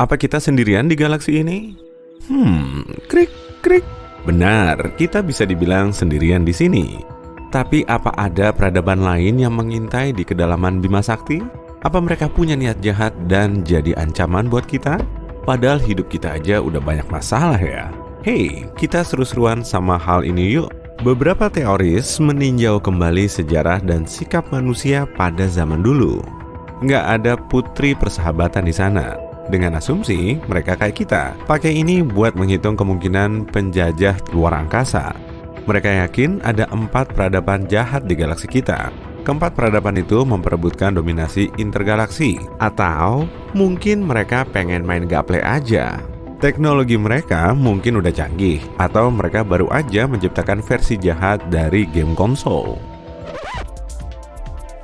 Apa kita sendirian di galaksi ini? Krik, krik. Benar, kita bisa dibilang sendirian di sini. Tapi apa ada peradaban lain yang mengintai di kedalaman Bima Sakti? Apa mereka punya niat jahat dan jadi ancaman buat kita? Padahal hidup kita aja udah banyak masalah ya. Hey, kita seru-seruan sama hal ini yuk. Beberapa teoris meninjau kembali sejarah dan sikap manusia pada zaman dulu. Nggak ada putri persahabatan di sana. Dengan asumsi mereka kayak kita. Pakai ini buat menghitung kemungkinan penjajah luar angkasa. Mereka yakin ada 4 peradaban jahat di galaksi kita. Keempat peradaban itu memperebutkan dominasi intergalaksi. Atau mungkin mereka pengen main gaple aja. Teknologi mereka mungkin udah canggih. Atau mereka baru aja menciptakan versi jahat dari game konsol.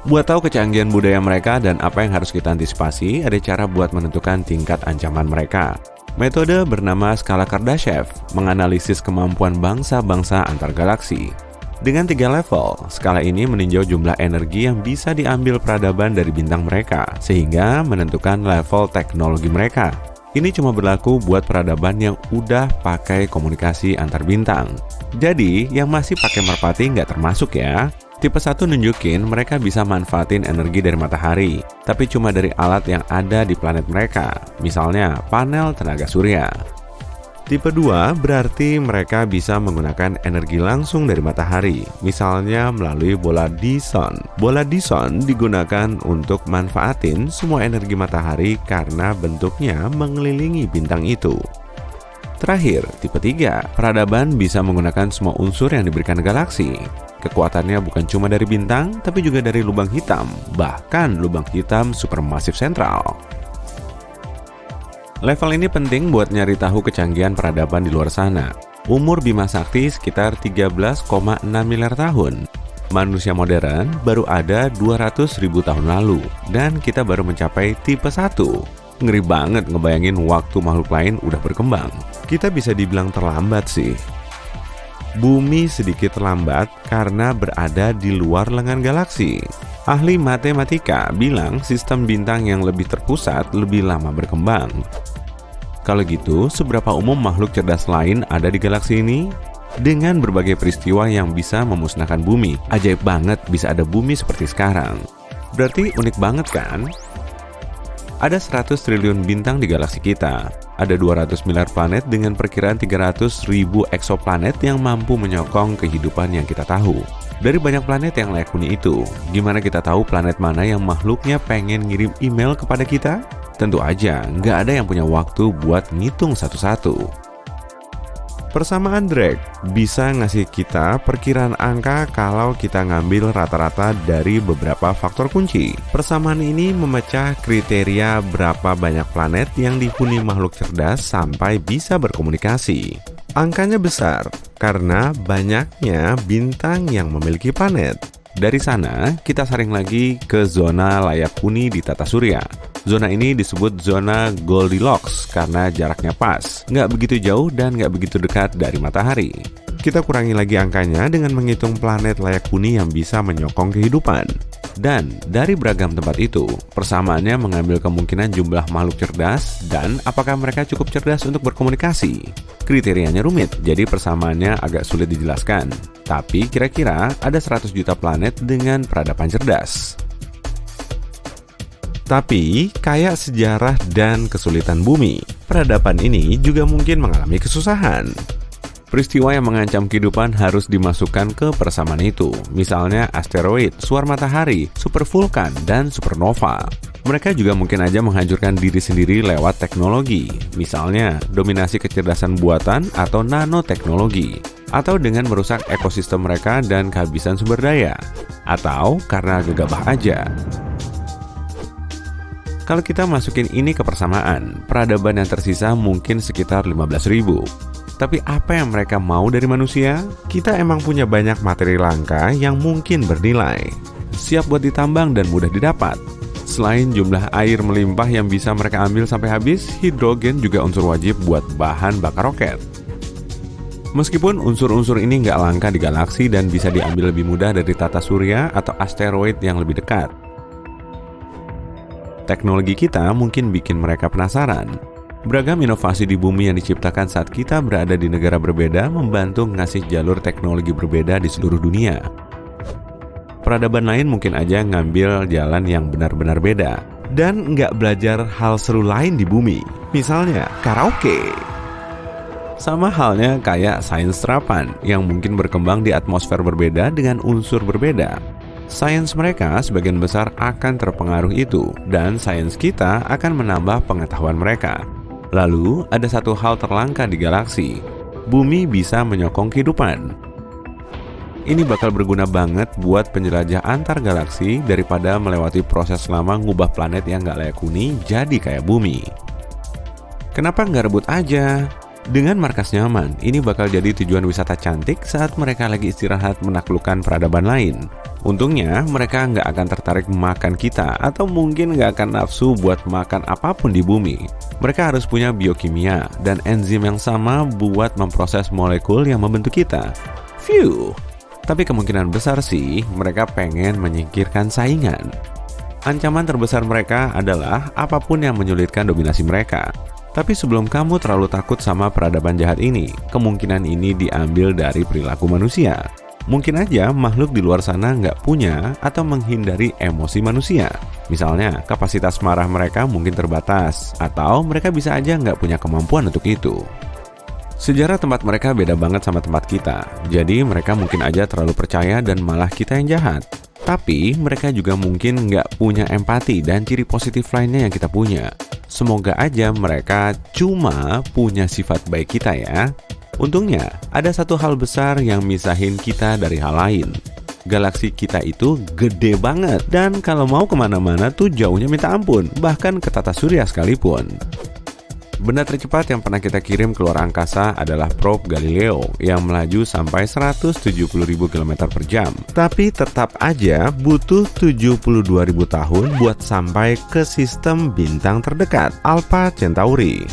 Buat tahu kecanggihan budaya mereka dan apa yang harus kita antisipasi, ada cara buat menentukan tingkat ancaman mereka. Metode bernama skala Kardashev menganalisis kemampuan bangsa-bangsa antar galaksi. Dengan 3 level, skala ini meninjau jumlah energi yang bisa diambil peradaban dari bintang mereka, sehingga menentukan level teknologi mereka. Ini cuma berlaku buat peradaban yang udah pakai komunikasi antar bintang. Jadi, yang masih pakai merpati nggak termasuk ya. Tipe 1 nunjukin mereka bisa manfaatin energi dari matahari, tapi cuma dari alat yang ada di planet mereka, misalnya panel tenaga surya. Tipe 2 berarti mereka bisa menggunakan energi langsung dari matahari, misalnya melalui bola Dyson. Bola Dyson digunakan untuk manfaatin semua energi matahari karena bentuknya mengelilingi bintang itu. Terakhir, tipe 3, peradaban bisa menggunakan semua unsur yang diberikan galaksi. Kekuatannya bukan cuma dari bintang, tapi juga dari lubang hitam, bahkan lubang hitam supermasif sentral. Level ini penting buat nyari tahu kecanggihan peradaban di luar sana. Umur Bima Sakti sekitar 13,6 miliar tahun. Manusia modern baru ada 200.000 tahun lalu, dan kita baru mencapai tipe 1. Ngeri banget ngebayangin waktu makhluk lain udah berkembang. Kita bisa dibilang terlambat sih. Bumi sedikit terlambat karena berada di luar lengan galaksi. Ahli matematika bilang sistem bintang yang lebih terpusat lebih lama berkembang. Kalau gitu, seberapa umum makhluk cerdas lain ada di galaksi ini? Dengan berbagai peristiwa yang bisa memusnahkan bumi, ajaib banget bisa ada bumi seperti sekarang. Berarti unik banget kan? Ada 100 triliun bintang di galaksi kita. Ada 200 miliar planet dengan perkiraan 300.000 eksoplanet yang mampu menyokong kehidupan yang kita tahu. Dari banyak planet yang layak huni itu, gimana kita tahu planet mana yang makhluknya pengen ngirim email kepada kita? Tentu aja, nggak ada yang punya waktu buat ngitung satu-satu. Persamaan Drake bisa ngasih kita perkiraan angka kalau kita ngambil rata-rata dari beberapa faktor kunci. Persamaan ini memecah kriteria berapa banyak planet yang dihuni makhluk cerdas sampai bisa berkomunikasi. Angkanya besar karena banyaknya bintang yang memiliki planet. Dari sana, kita saring lagi ke zona layak huni di tata surya. Zona ini disebut zona Goldilocks karena jaraknya pas, nggak begitu jauh dan nggak begitu dekat dari matahari. Kita kurangi lagi angkanya dengan menghitung planet layak huni yang bisa menyokong kehidupan. Dan dari beragam tempat itu, persamaannya mengambil kemungkinan jumlah makhluk cerdas dan apakah mereka cukup cerdas untuk berkomunikasi. Kriterianya rumit, jadi persamaannya agak sulit dijelaskan. Tapi kira-kira ada 100 juta planet dengan peradaban cerdas. Tapi, kayak sejarah dan kesulitan bumi, peradaban ini juga mungkin mengalami kesusahan. Peristiwa yang mengancam kehidupan harus dimasukkan ke persamaan itu, misalnya asteroid, suar matahari, supervulkan, dan supernova. Mereka juga mungkin aja menghancurkan diri sendiri lewat teknologi, misalnya dominasi kecerdasan buatan atau nanoteknologi, atau dengan merusak ekosistem mereka dan kehabisan sumber daya, atau karena gegabah aja. Kalau kita masukin ini ke persamaan, peradaban yang tersisa mungkin sekitar 15.000. Tapi apa yang mereka mau dari manusia? Kita emang punya banyak materi langka yang mungkin bernilai, siap buat ditambang dan mudah didapat. Selain jumlah air melimpah yang bisa mereka ambil sampai habis, hidrogen juga unsur wajib buat bahan bakar roket. Meskipun unsur-unsur ini nggak langka di galaksi dan bisa diambil lebih mudah dari tata surya atau asteroid yang lebih dekat. Teknologi kita mungkin bikin mereka penasaran. Beragam inovasi di bumi yang diciptakan saat kita berada di negara berbeda membantu ngasih jalur teknologi berbeda di seluruh dunia. Peradaban lain mungkin aja ngambil jalan yang benar-benar beda dan nggak belajar hal seru lain di bumi, misalnya karaoke. Sama halnya kayak sains terapan yang mungkin berkembang di atmosfer berbeda dengan unsur berbeda. Sains mereka sebagian besar akan terpengaruh itu dan sains kita akan menambah pengetahuan mereka. Lalu, ada satu hal terlangka di galaksi. Bumi bisa menyokong kehidupan. Ini bakal berguna banget buat penjelajah antar galaksi daripada melewati proses lama ngubah planet yang nggak layak huni jadi kayak bumi. Kenapa nggak rebut aja? Dengan markas nyaman, ini bakal jadi tujuan wisata cantik saat mereka lagi istirahat menaklukkan peradaban lain. Untungnya, mereka nggak akan tertarik makan kita atau mungkin nggak akan nafsu buat makan apapun di bumi. Mereka harus punya biokimia dan enzim yang sama buat memproses molekul yang membentuk kita. Phew! Tapi kemungkinan besar sih, mereka pengen menyingkirkan saingan. Ancaman terbesar mereka adalah apapun yang menyulitkan dominasi mereka. Tapi sebelum kamu terlalu takut sama peradaban jahat ini, kemungkinan ini diambil dari perilaku manusia. Mungkin aja makhluk di luar sana nggak punya atau menghindari emosi manusia. Misalnya, kapasitas marah mereka mungkin terbatas, atau mereka bisa aja nggak punya kemampuan untuk itu. Sejarah tempat mereka beda banget sama tempat kita, jadi mereka mungkin aja terlalu percaya dan malah kita yang jahat. Tapi mereka juga mungkin nggak punya empati dan ciri positif lainnya yang kita punya. Semoga aja mereka cuma punya sifat baik kita ya. Untungnya, ada satu hal besar yang misahin kita dari hal lain. Galaksi kita itu gede banget, dan kalau mau kemana-mana tuh jauhnya minta ampun, bahkan ke tata surya sekalipun. Benda tercepat yang pernah kita kirim keluar angkasa adalah probe Galileo yang melaju sampai 170.000 km per jam. Tapi tetap aja butuh 72.000 tahun buat sampai ke sistem bintang terdekat, Alpha Centauri.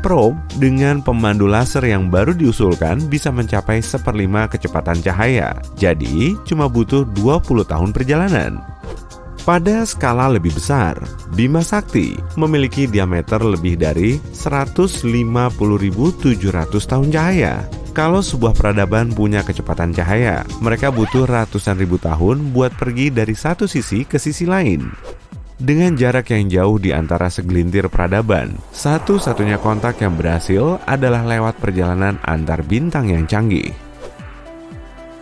Probe dengan pemandu laser yang baru diusulkan bisa mencapai 1/5 kecepatan cahaya. Jadi cuma butuh 20 tahun perjalanan. Pada skala lebih besar, Bima Sakti memiliki diameter lebih dari 150.700 tahun cahaya. Kalau sebuah peradaban punya kecepatan cahaya, mereka butuh ratusan ribu tahun buat pergi dari satu sisi ke sisi lain. Dengan jarak yang jauh di antara segelintir peradaban, satu-satunya kontak yang berhasil adalah lewat perjalanan antar bintang yang canggih.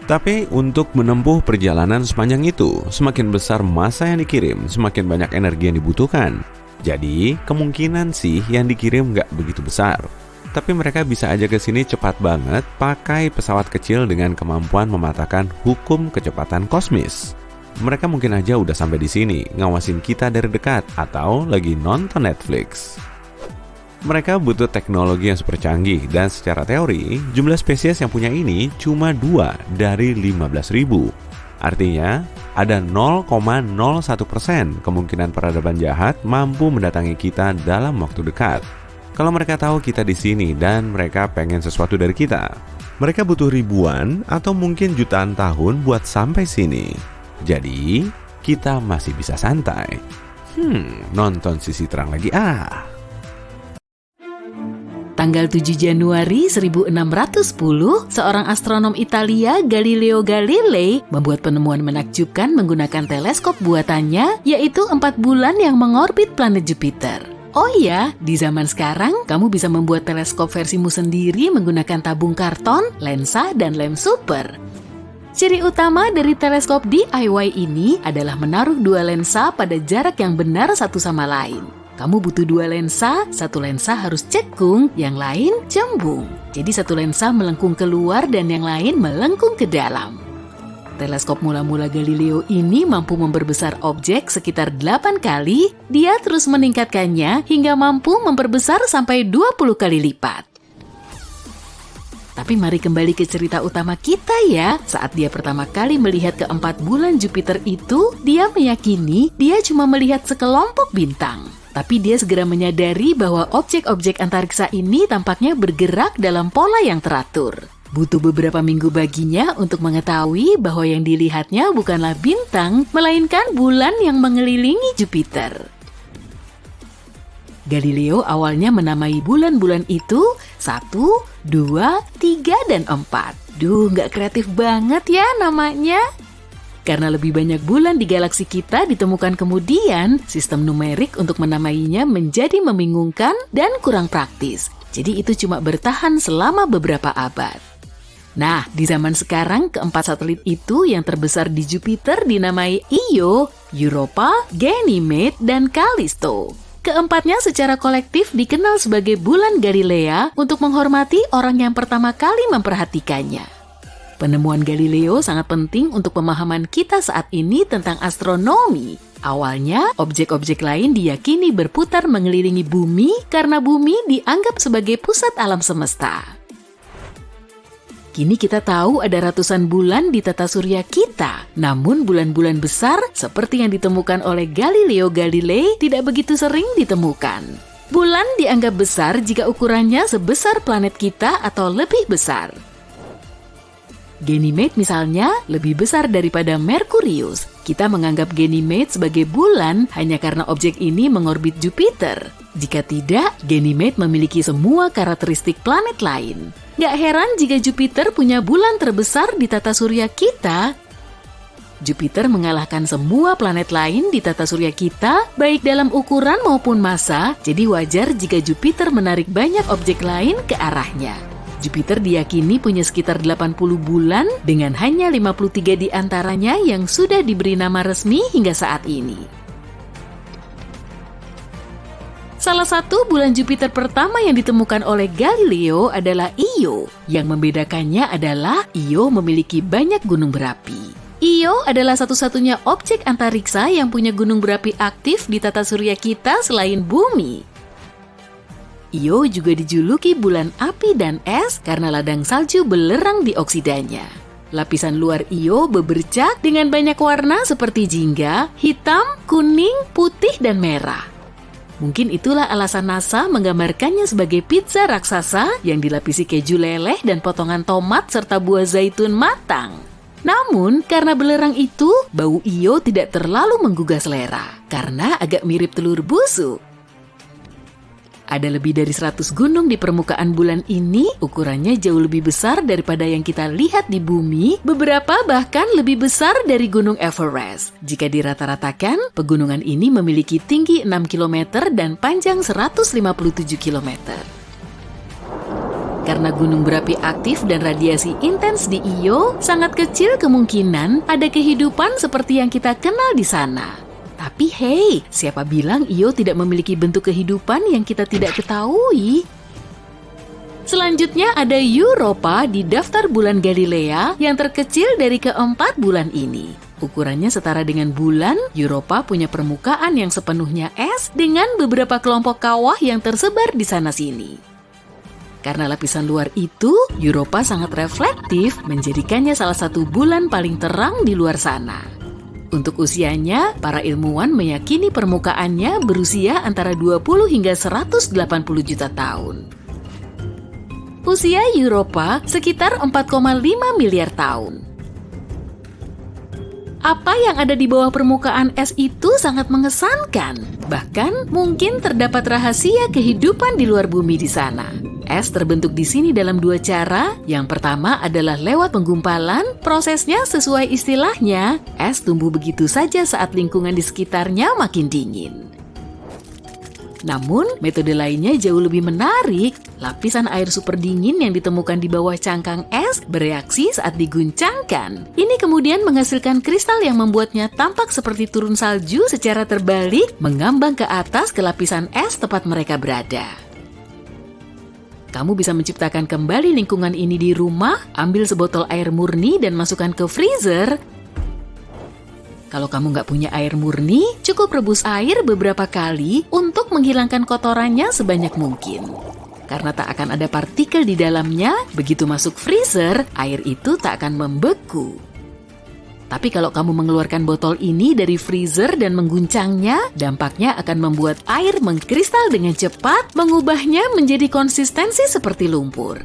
Tapi untuk menempuh perjalanan sepanjang itu, semakin besar massa yang dikirim, semakin banyak energi yang dibutuhkan. Jadi, kemungkinan sih yang dikirim nggak begitu besar. Tapi mereka bisa aja ke sini cepat banget pakai pesawat kecil dengan kemampuan mematahkan hukum kecepatan kosmis. Mereka mungkin aja udah sampai di sini, ngawasin kita dari dekat, atau lagi nonton Netflix. Mereka butuh teknologi yang super canggih dan secara teori, jumlah spesies yang punya ini cuma 2 dari 15.000. Artinya, ada 0,01% kemungkinan peradaban jahat mampu mendatangi kita dalam waktu dekat. Kalau mereka tahu kita di sini dan mereka pengen sesuatu dari kita, mereka butuh ribuan atau mungkin jutaan tahun buat sampai sini. Jadi, kita masih bisa santai. Nonton sisi terang lagi Tanggal 7 Januari 1610, seorang astronom Italia, Galileo Galilei, membuat penemuan menakjubkan menggunakan teleskop buatannya, yaitu 4 bulan yang mengorbit planet Jupiter. Oh iya, di zaman sekarang, kamu bisa membuat teleskop versimu sendiri menggunakan tabung karton, lensa, dan lem super. Ciri utama dari teleskop DIY ini adalah menaruh 2 lensa pada jarak yang benar satu sama lain. Kamu butuh 2 lensa, satu lensa harus cekung, yang lain cembung. Jadi satu lensa melengkung keluar dan yang lain melengkung ke dalam. Teleskop mula-mula Galileo ini mampu memperbesar objek sekitar 8 kali, dia terus meningkatkannya hingga mampu memperbesar sampai 20 kali lipat. Tapi mari kembali ke cerita utama kita ya. Saat dia pertama kali melihat ke 4 bulan Jupiter itu, dia meyakini dia cuma melihat sekelompok bintang. Tapi dia segera menyadari bahwa objek-objek antariksa ini tampaknya bergerak dalam pola yang teratur. Butuh beberapa minggu baginya untuk mengetahui bahwa yang dilihatnya bukanlah bintang, melainkan bulan yang mengelilingi Jupiter. Galileo awalnya menamai bulan-bulan itu 1, 2, 3, dan 4. Duh, nggak kreatif banget ya namanya. Karena lebih banyak bulan di galaksi kita ditemukan kemudian, sistem numerik untuk menamainya menjadi membingungkan dan kurang praktis. Jadi itu cuma bertahan selama beberapa abad. Nah, di zaman sekarang keempat satelit itu yang terbesar di Jupiter dinamai Io, Europa, Ganymede, dan Callisto. Keempatnya secara kolektif dikenal sebagai bulan Galilea untuk menghormati orang yang pertama kali memperhatikannya. Penemuan Galileo sangat penting untuk pemahaman kita saat ini tentang astronomi. Awalnya, objek-objek lain diyakini berputar mengelilingi bumi karena bumi dianggap sebagai pusat alam semesta. Kini kita tahu ada ratusan bulan di tata surya kita, namun bulan-bulan besar seperti yang ditemukan oleh Galileo Galilei tidak begitu sering ditemukan. Bulan dianggap besar jika ukurannya sebesar planet kita atau lebih besar. Ganymede misalnya lebih besar daripada Merkurius. Kita menganggap Ganymede sebagai bulan hanya karena objek ini mengorbit Jupiter. Jika tidak, Ganymede memiliki semua karakteristik planet lain. Gak heran jika Jupiter punya bulan terbesar di tata surya kita. Jupiter mengalahkan semua planet lain di tata surya kita, baik dalam ukuran maupun massa, jadi wajar jika Jupiter menarik banyak objek lain ke arahnya. Jupiter diyakini punya sekitar 80 bulan dengan hanya 53 di antaranya yang sudah diberi nama resmi hingga saat ini. Salah satu bulan Jupiter pertama yang ditemukan oleh Galileo adalah Io. Yang membedakannya adalah Io memiliki banyak gunung berapi. Io adalah satu-satunya objek antariksa yang punya gunung berapi aktif di tata surya kita selain bumi. Io juga dijuluki bulan api dan es karena ladang salju belerang di oksidanya. Lapisan luar Io bebercak dengan banyak warna seperti jingga, hitam, kuning, putih, dan merah. Mungkin itulah alasan NASA menggambarkannya sebagai pizza raksasa yang dilapisi keju leleh dan potongan tomat serta buah zaitun matang. Namun, karena belerang itu, bau Io tidak terlalu menggugah selera karena agak mirip telur busuk. Ada lebih dari 100 gunung di permukaan bulan ini, ukurannya jauh lebih besar daripada yang kita lihat di bumi, beberapa bahkan lebih besar dari Gunung Everest. Jika dirata-ratakan, pegunungan ini memiliki tinggi 6 km dan panjang 157 km. Karena gunung berapi aktif dan radiasi intens di Io, sangat kecil kemungkinan ada kehidupan seperti yang kita kenal di sana. Tapi hei, siapa bilang Io tidak memiliki bentuk kehidupan yang kita tidak ketahui? Selanjutnya ada Europa di daftar bulan Galilea yang terkecil dari keempat bulan ini. Ukurannya setara dengan bulan, Europa punya permukaan yang sepenuhnya es dengan beberapa kelompok kawah yang tersebar di sana-sini. Karena lapisan luar itu, Europa sangat reflektif, menjadikannya salah satu bulan paling terang di luar sana. Untuk usianya, para ilmuwan meyakini permukaannya berusia antara 20 hingga 180 juta tahun. Usia Europa sekitar 4,5 miliar tahun. Apa yang ada di bawah permukaan es itu sangat mengesankan. Bahkan mungkin terdapat rahasia kehidupan di luar bumi di sana. Es terbentuk di sini dalam dua cara. Yang pertama adalah lewat penggumpalan. Prosesnya sesuai istilahnya, es tumbuh begitu saja saat lingkungan di sekitarnya makin dingin. Namun, metode lainnya jauh lebih menarik. Lapisan air super dingin yang ditemukan di bawah cangkang es bereaksi saat diguncangkan. Ini kemudian menghasilkan kristal yang membuatnya tampak seperti turun salju secara terbalik, mengambang ke atas ke lapisan es tempat mereka berada. Kamu bisa menciptakan kembali lingkungan ini di rumah, ambil sebotol air murni dan masukkan ke freezer. Kalau kamu nggak punya air murni, cukup rebus air beberapa kali untuk menghilangkan kotorannya sebanyak mungkin. Karena tak akan ada partikel di dalamnya, begitu masuk freezer, air itu tak akan membeku. Tapi kalau kamu mengeluarkan botol ini dari freezer dan mengguncangnya, dampaknya akan membuat air mengkristal dengan cepat, mengubahnya menjadi konsistensi seperti lumpur.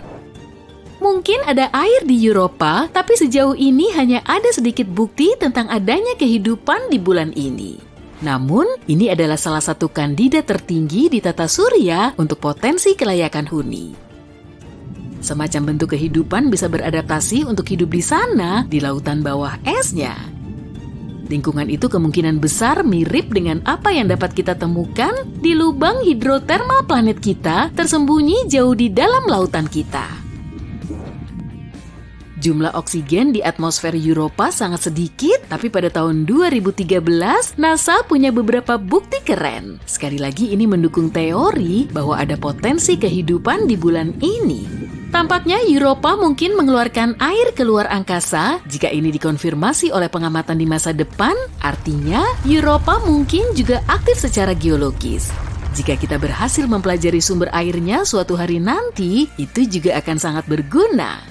Mungkin ada air di Europa, tapi sejauh ini hanya ada sedikit bukti tentang adanya kehidupan di bulan ini. Namun, ini adalah salah satu kandidat tertinggi di tata surya untuk potensi kelayakan huni. Semacam bentuk kehidupan bisa beradaptasi untuk hidup di sana, di lautan bawah esnya. Lingkungan itu kemungkinan besar mirip dengan apa yang dapat kita temukan di lubang hidrotermal planet kita tersembunyi jauh di dalam lautan kita. Jumlah oksigen di atmosfer Europa sangat sedikit, tapi pada tahun 2013, NASA punya beberapa bukti keren. Sekali lagi ini mendukung teori bahwa ada potensi kehidupan di bulan ini. Tampaknya Europa mungkin mengeluarkan air ke luar angkasa. Jika ini dikonfirmasi oleh pengamatan di masa depan, artinya Europa mungkin juga aktif secara geologis. Jika kita berhasil mempelajari sumber airnya suatu hari nanti, itu juga akan sangat berguna.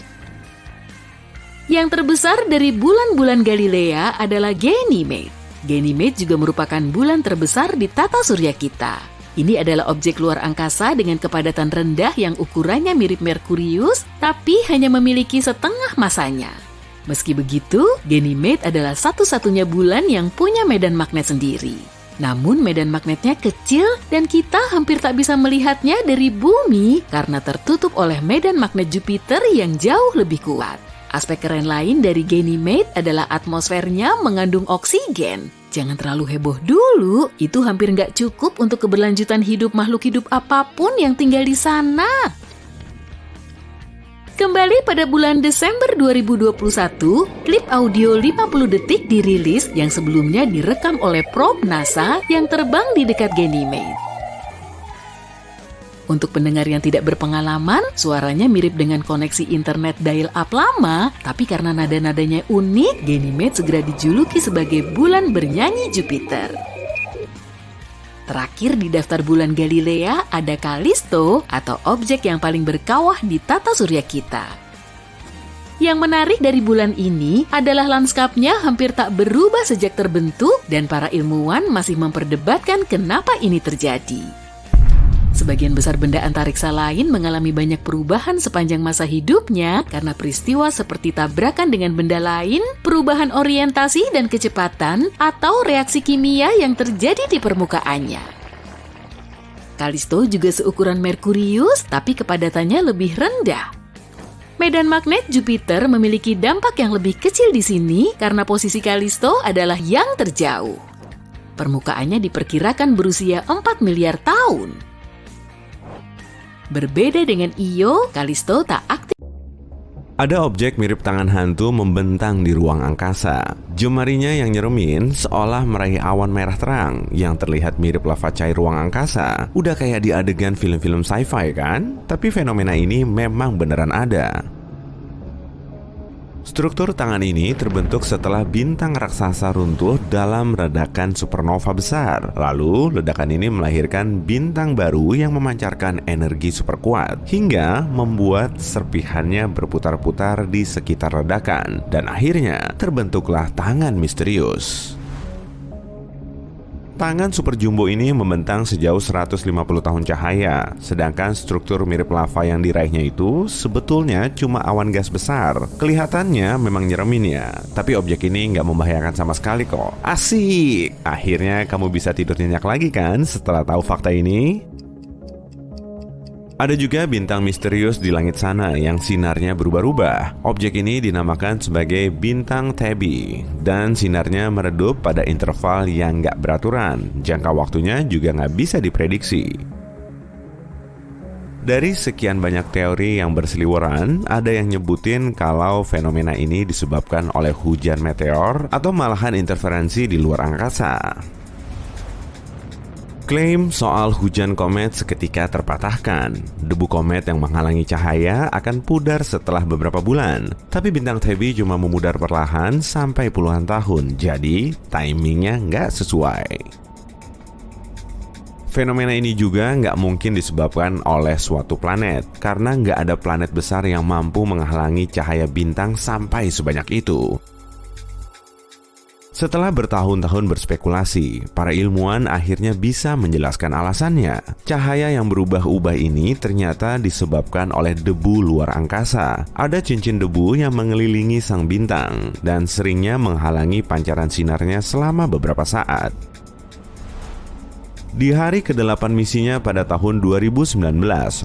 Yang terbesar dari bulan-bulan Galilea adalah Ganymede. Ganymede juga merupakan bulan terbesar di tata surya kita. Ini adalah objek luar angkasa dengan kepadatan rendah yang ukurannya mirip Merkurius, tapi hanya memiliki setengah masanya. Meski begitu, Ganymede adalah satu-satunya bulan yang punya medan magnet sendiri. Namun medan magnetnya kecil dan kita hampir tak bisa melihatnya dari bumi karena tertutup oleh medan magnet Jupiter yang jauh lebih kuat. Aspek keren lain dari Ganymede adalah atmosfernya mengandung oksigen. Jangan terlalu heboh dulu, itu hampir nggak cukup untuk keberlanjutan hidup makhluk hidup apapun yang tinggal di sana. Kembali pada bulan Desember 2021, klip audio 50 detik dirilis yang sebelumnya direkam oleh probe NASA yang terbang di dekat Ganymede. Untuk pendengar yang tidak berpengalaman, suaranya mirip dengan koneksi internet dial-up lama, tapi karena nada-nadanya unik, Ganymede segera dijuluki sebagai bulan bernyanyi Jupiter. Terakhir di daftar bulan Galilea ada Callisto atau objek yang paling berkawah di tata surya kita. Yang menarik dari bulan ini adalah lanskapnya hampir tak berubah sejak terbentuk dan para ilmuwan masih memperdebatkan kenapa ini terjadi. Sebagian besar benda antariksa lain mengalami banyak perubahan sepanjang masa hidupnya karena peristiwa seperti tabrakan dengan benda lain, perubahan orientasi dan kecepatan, atau reaksi kimia yang terjadi di permukaannya. Callisto juga seukuran Merkurius, tapi kepadatannya lebih rendah. Medan magnet Jupiter memiliki dampak yang lebih kecil di sini karena posisi Callisto adalah yang terjauh. Permukaannya diperkirakan berusia 4 miliar tahun. Berbeda dengan Io, Callisto tak aktif. Ada objek mirip tangan hantu membentang di ruang angkasa. Jemarinya yang nyeremin seolah meraih awan merah terang yang terlihat mirip lava cair ruang angkasa. Udah kayak di adegan film-film sci-fi kan? Tapi fenomena ini memang beneran ada. Struktur tangan ini terbentuk setelah bintang raksasa runtuh dalam ledakan supernova besar. Lalu, ledakan ini melahirkan bintang baru yang memancarkan energi super kuat hingga membuat serpihannya berputar-putar di sekitar ledakan. Dan akhirnya terbentuklah tangan misterius. Tangan super jumbo ini membentang sejauh 150 tahun cahaya, sedangkan struktur mirip lava yang diraihnya itu sebetulnya cuma awan gas besar. Kelihatannya memang nyeremin ya, tapi objek ini nggak membahayakan sama sekali kok. Asik! Akhirnya kamu bisa tidur nyenyak lagi kan setelah tahu fakta ini? Ada juga bintang misterius di langit sana yang sinarnya berubah-ubah. Objek ini dinamakan sebagai bintang Tabby, dan sinarnya meredup pada interval yang nggak beraturan. Jangka waktunya juga nggak bisa diprediksi. Dari sekian banyak teori yang berseliweran, ada yang nyebutin kalau fenomena ini disebabkan oleh hujan meteor atau malahan interferensi di luar angkasa. Klaim soal hujan komet seketika terpatahkan. Debu komet yang menghalangi cahaya akan pudar setelah beberapa bulan. Tapi bintang Tabby cuma memudar perlahan sampai puluhan tahun. Jadi timingnya nggak sesuai. Fenomena ini juga nggak mungkin disebabkan oleh suatu planet, karena nggak ada planet besar yang mampu menghalangi cahaya bintang sampai sebanyak itu. Setelah bertahun-tahun berspekulasi, para ilmuwan akhirnya bisa menjelaskan alasannya. Cahaya yang berubah-ubah ini ternyata disebabkan oleh debu luar angkasa. Ada cincin debu yang mengelilingi sang bintang dan seringnya menghalangi pancaran sinarnya selama beberapa saat. Di hari ke-8 misinya pada tahun 2019,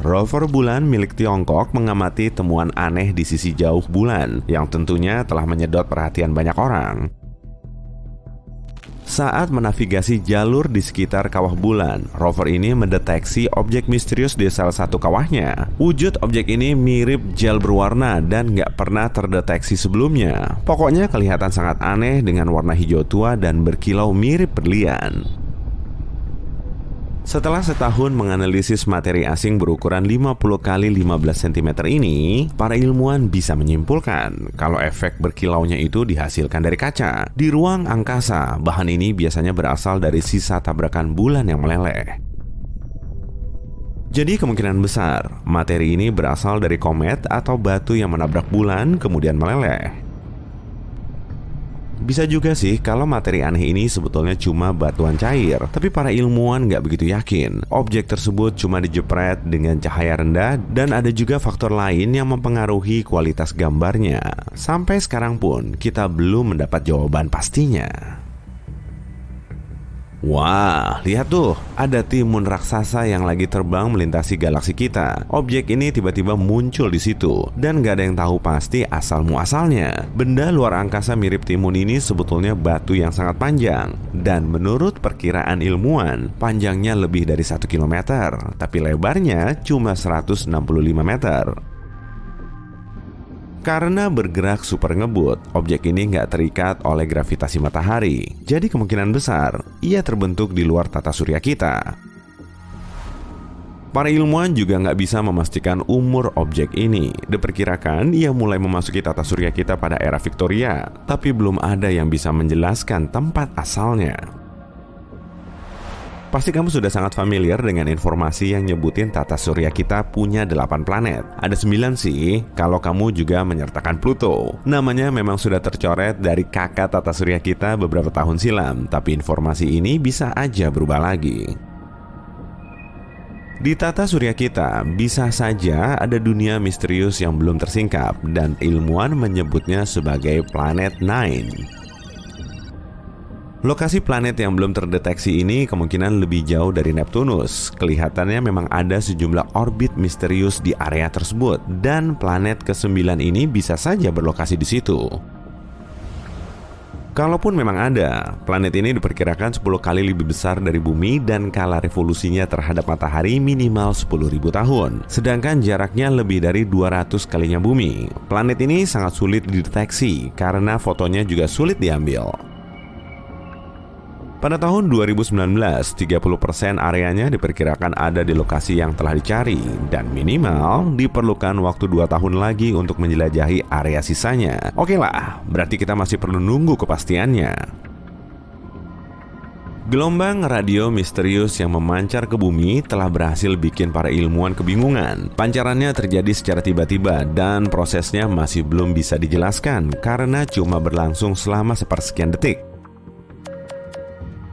rover bulan milik Tiongkok mengamati temuan aneh di sisi jauh bulan yang tentunya telah menyedot perhatian banyak orang. Saat menavigasi jalur di sekitar kawah bulan, rover ini mendeteksi objek misterius di salah satu kawahnya. Wujud objek ini mirip gel berwarna dan nggak pernah terdeteksi sebelumnya. Pokoknya kelihatan sangat aneh dengan warna hijau tua dan berkilau mirip berlian. Setelah setahun menganalisis materi asing berukuran 50 x 15 cm ini, para ilmuwan bisa menyimpulkan kalau efek berkilaunya itu dihasilkan dari kaca. Di ruang angkasa, bahan ini biasanya berasal dari sisa tabrakan bulan yang meleleh. Jadi kemungkinan besar, materi ini berasal dari komet atau batu yang menabrak bulan kemudian meleleh. Bisa juga sih kalau materi aneh ini sebetulnya cuma batuan cair, tapi para ilmuwan nggak begitu yakin. Objek tersebut cuma dijepret dengan cahaya rendah dan ada juga faktor lain yang mempengaruhi kualitas gambarnya. Sampai sekarang pun kita belum mendapat jawaban pastinya. Wah, lihat tuh, ada timun raksasa yang lagi terbang melintasi galaksi kita. Objek ini tiba-tiba muncul di situ dan gak ada yang tahu pasti asal-muasalnya. Benda luar angkasa mirip timun ini sebetulnya batu yang sangat panjang dan menurut perkiraan ilmuwan, panjangnya lebih dari 1 km, tapi lebarnya cuma 165 meter. Karena bergerak super ngebut, objek ini nggak terikat oleh gravitasi matahari. Jadi kemungkinan besar, ia terbentuk di luar tata surya kita. Para ilmuwan juga nggak bisa memastikan umur objek ini. Diperkirakan ia mulai memasuki tata surya kita pada era Victoria, tapi belum ada yang bisa menjelaskan tempat asalnya. Pasti kamu sudah sangat familiar dengan informasi yang nyebutin tata surya kita punya 8 planet. Ada 9 sih, kalau kamu juga menyertakan Pluto. Namanya memang sudah tercoret dari kakak tata surya kita beberapa tahun silam, tapi informasi ini bisa aja berubah lagi. Di tata surya kita, bisa saja ada dunia misterius yang belum tersingkap, dan ilmuwan menyebutnya sebagai planet Nine. Lokasi planet yang belum terdeteksi ini kemungkinan lebih jauh dari Neptunus. Kelihatannya memang ada sejumlah orbit misterius di area tersebut, dan planet ke-9 ini bisa saja berlokasi di situ. Kalaupun memang ada, planet ini diperkirakan 10 kali lebih besar dari bumi dan skala revolusinya terhadap matahari minimal 10.000 tahun. Sedangkan jaraknya lebih dari 200 kalinya bumi. Planet ini sangat sulit dideteksi karena fotonya juga sulit diambil. Pada tahun 2019, 30% areanya diperkirakan ada di lokasi yang telah dicari dan minimal diperlukan waktu 2 tahun lagi untuk menjelajahi area sisanya. Oke lah, berarti kita masih perlu nunggu kepastiannya. Gelombang radio misterius yang memancar ke bumi telah berhasil bikin para ilmuwan kebingungan. Pancarannya terjadi secara tiba-tiba dan prosesnya masih belum bisa dijelaskan karena cuma berlangsung selama sepersekian detik.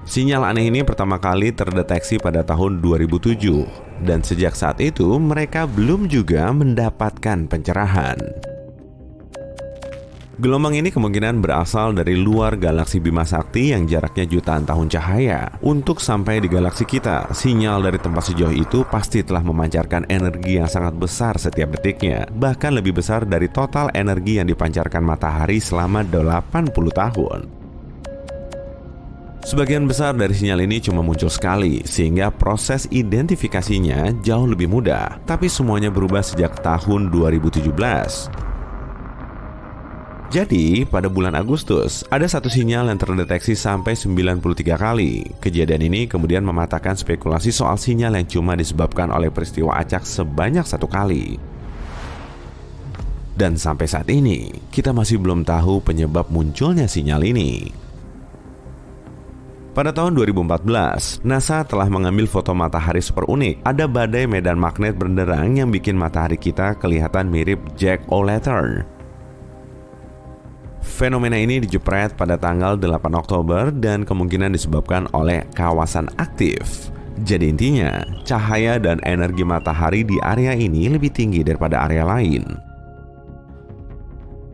Sinyal aneh ini pertama kali terdeteksi pada tahun 2007 dan sejak saat itu mereka belum juga mendapatkan pencerahan. Gelombang ini kemungkinan berasal dari luar galaksi Bima Sakti yang jaraknya jutaan tahun cahaya. Untuk sampai di galaksi kita, sinyal dari tempat sejauh itu pasti telah memancarkan energi yang sangat besar setiap detiknya, bahkan lebih besar dari total energi yang dipancarkan matahari selama 80 tahun. Sebagian besar dari sinyal ini cuma muncul sekali, sehingga proses identifikasinya jauh lebih mudah. Tapi semuanya berubah sejak tahun 2017. Jadi, pada bulan Agustus, ada satu sinyal yang terdeteksi sampai 93 kali. Kejadian ini kemudian mematahkan spekulasi soal sinyal yang cuma disebabkan oleh peristiwa acak sebanyak 1 kali. Dan sampai saat ini, kita masih belum tahu penyebab munculnya sinyal ini. Pada tahun 2014, NASA telah mengambil foto matahari super unik. Ada badai medan magnet benderang yang bikin matahari kita kelihatan mirip Jack-o'-lantern. Fenomena ini dijepret pada tanggal 8 Oktober dan kemungkinan disebabkan oleh kawasan aktif. Jadi intinya, cahaya dan energi matahari di area ini lebih tinggi daripada area lain.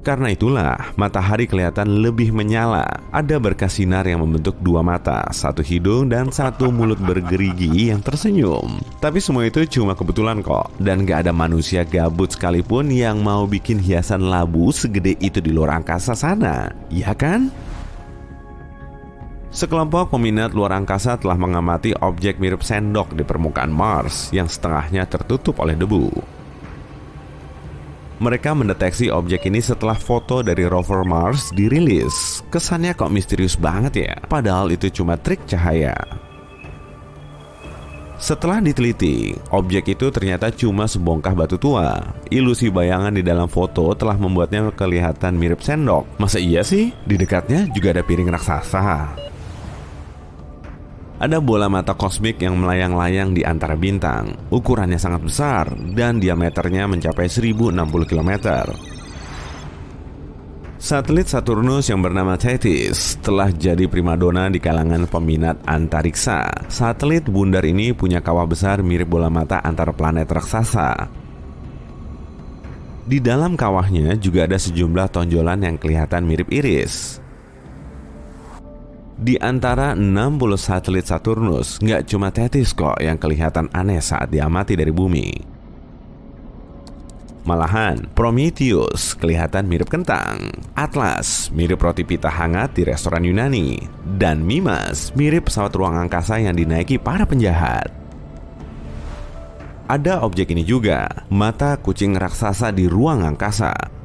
Karena itulah, matahari kelihatan lebih menyala. Ada berkas sinar yang membentuk dua mata, satu hidung dan satu mulut bergerigi yang tersenyum. Tapi semua itu cuma kebetulan kok. Dan gak ada manusia gabut sekalipun yang mau bikin hiasan labu segede itu di luar angkasa sana. Ya kan? Sekelompok peminat luar angkasa telah mengamati objek mirip sendok di permukaan Mars yang setengahnya tertutup oleh debu. Mereka mendeteksi objek ini setelah foto dari rover Mars dirilis. Kesannya kok misterius banget ya, padahal itu cuma trik cahaya. Setelah diteliti, objek itu ternyata cuma sebongkah batu tua. Ilusi bayangan di dalam foto telah membuatnya kelihatan mirip sendok. Masa iya sih? Di dekatnya juga ada piring raksasa. Ada bola mata kosmik yang melayang-layang di antara bintang. Ukurannya sangat besar dan diameternya mencapai 1060 km. Satelit Saturnus yang bernama Tethys telah jadi primadona di kalangan peminat antariksa. Satelit bundar ini punya kawah besar mirip bola mata antar planet raksasa. Di dalam kawahnya juga ada sejumlah tonjolan yang kelihatan mirip iris. Di antara 60 satelit Saturnus, nggak cuma Tethys kok yang kelihatan aneh saat diamati dari bumi. Malahan, Prometheus kelihatan mirip kentang, Atlas mirip roti pita hangat di restoran Yunani, dan Mimas mirip pesawat ruang angkasa yang dinaiki para penjahat. Ada objek ini juga, mata kucing raksasa di ruang angkasa.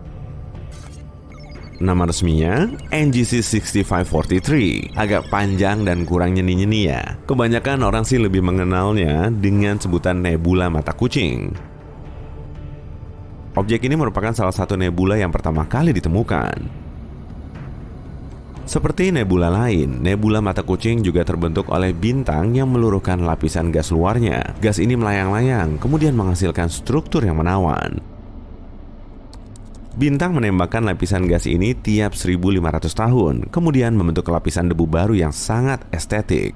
Nama resminya NGC 6543, agak panjang dan kurang nyeni-nyeni ya. Kebanyakan orang sih lebih mengenalnya dengan sebutan nebula mata kucing. Objek ini merupakan salah satu nebula yang pertama kali ditemukan. Seperti nebula lain, nebula mata kucing juga terbentuk oleh bintang yang meluruhkan lapisan gas luarnya. Gas ini melayang-layang, kemudian menghasilkan struktur yang menawan. Bintang menembakkan lapisan gas ini tiap 1500 tahun, kemudian membentuk lapisan debu baru yang sangat estetik.